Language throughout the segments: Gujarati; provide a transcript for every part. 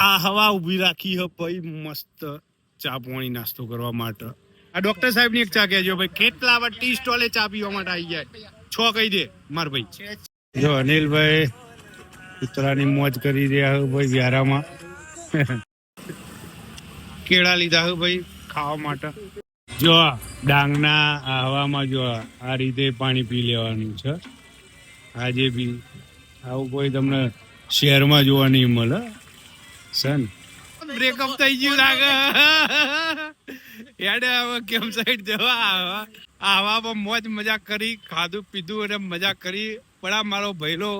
આ હવા ઊભી રાખી હે ભાઈ મસ્ત ચા પાણી નાસ્તો કરવા માટે. આ ડોક્ટર સાહેબ ની એક ચા કહેજો ભાઈ, કેટલા વાર ટી સ્ટોલે ચા પીવા માટે આવી જાય. 6 કહી દે માર ભાઈ. જો અનિલભાઈ કૂતરાની મોજ કરી રહ્યા હે ભાઈ વ્યારામાં. કેળા લીધા હે ભાઈ ખાવા માટે. જો ડાંગના હવામાં જો આ રીતે પાણી પી લેવાનું છે. આજે બી આવું કોઈ તમને શહેરમાં જોવા નહીં મળે. સન બ્રેકઅપ થઈ ગયું લાગે. યાડે હવે કેમ સાઈડ જવા આવામાં મોજ મજા કરી, ખાધું પીધું અને મજા કરી. પણ આ મારો ભઈલો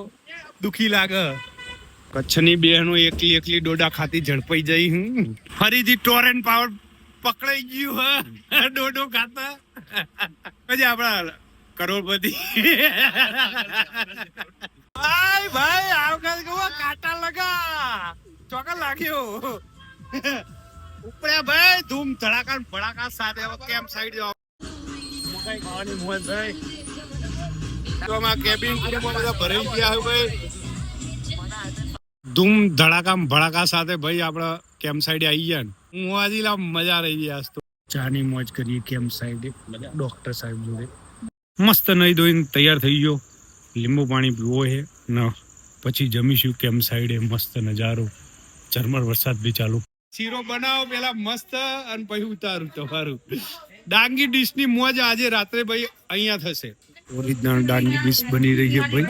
દુખી લાગે. કચ્છની બહેનો એકલી એકલી ડોડા ખાતી ઝડપાઈ જઈ. ફરીથી ટોરેન્ટ પાવર પકડાઈ ગયું હે ડોડો ખાતા. પછી આપડા કરોડપતિ ભાઈ આવકાશ કેવો કાંટા લગા ચોકા લાગ્યો ઉપડ્યા ભાઈ ધૂમ ધડાકા ભડાકા સાથે. હવે કેમ્પ સાઈડ જાવ મકાઈ ખાવાની મોજ ભાઈ. તો માં કેબિન બધા ભરાઈ ગયા હે ભાઈ. ધૂમ ધડાકા ભડાકા સાથે ભાઈ આપડે કેમ્પ સાઈડ આવી ગયા ને. હું આજે મજા રહી ગઈ. આજ તો ચાની મોજ કરીએ કેમ્પ સાઈડ ડોક્ટર સાહેબ જોડે. મસ્ત નહીં ધોઈને તૈયાર થઈ ગયો. લીંબુ પાણી પીવો છે ને પછી જમીશું કેમ્પ સાઈડે. મસ્ત નજારો, ઝરમર વરસાદ બી ચાલુ. શીરો બનાવો પેલા મસ્ત અને પછી ઉતારું તમારું. ડાંગી ડીશ ની મોજ આજે રાત્રે ભાઈ અહીંયા થશે. ઓરિજિનલ ડાંગી ડીશ બની રહી છે ભાઈ.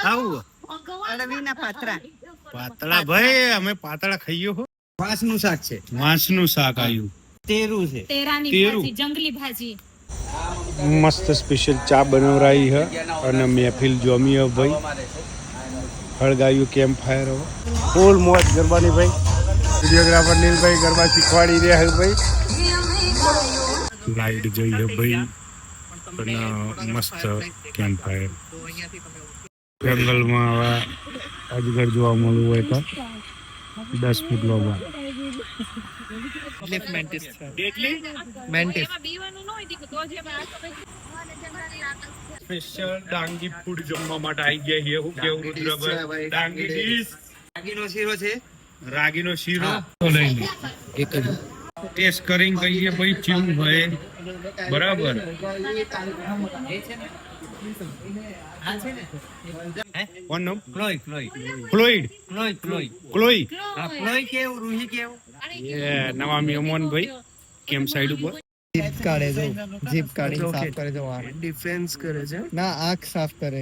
આવું પાતળા ભાઈ અમે પાતળા ખાઈએ હો. વાંસનું શાક છે. વાંસનું શાક આવ્યું. તેરું છે. તેરાની ભાજી, જંગલી ભાજી. મસ્ત સ્પેશિયલ ચા બનાવરાઈ હે અને મહેફિલ જોમી હે ભાઈ. હળગાયું કેમ્પ ફાયર હો. ફૂલ મોજ ગરબાની ભાઈ. વિડીયોગ્રાફર નીલભાઈ ગરબા શીખવાડી રહ્યા હે ભાઈ. લાઈટ જઈ હે ભાઈ અને મસ્ત કેમ્પ ફાયર. જંગલમાં આવા અજગર જોવા મળવું હોય તો 10 ફૂટ લોબા. સ્પેશિયલ ડાંગી ફૂડ જમવા માટે આવી ગયા છે. હું કેવું રુદ્રભાઈ ડાંગી ડીશ. રાગીનો શીરો છે. રાગીનો શીરો તો લઈને એક જ ટેસ્ટ કરીને કહીએ ભાઈ કેવું હોય. બરાબર. કોણ નામ? ક્લોઈ ફ્લોઇડ. ક્લોઈ. હા, ક્લોઈ કેવું રૂહી કેવું. એ નવા મહેમાન ભાઈ કેમ્પ સાઈડ ઉપર. જીપ કાઢે છે, જીપ કાઢીને સાફ કરે છે. ડિફેન્સ કરે છે. ના આંખ સાફ કરે.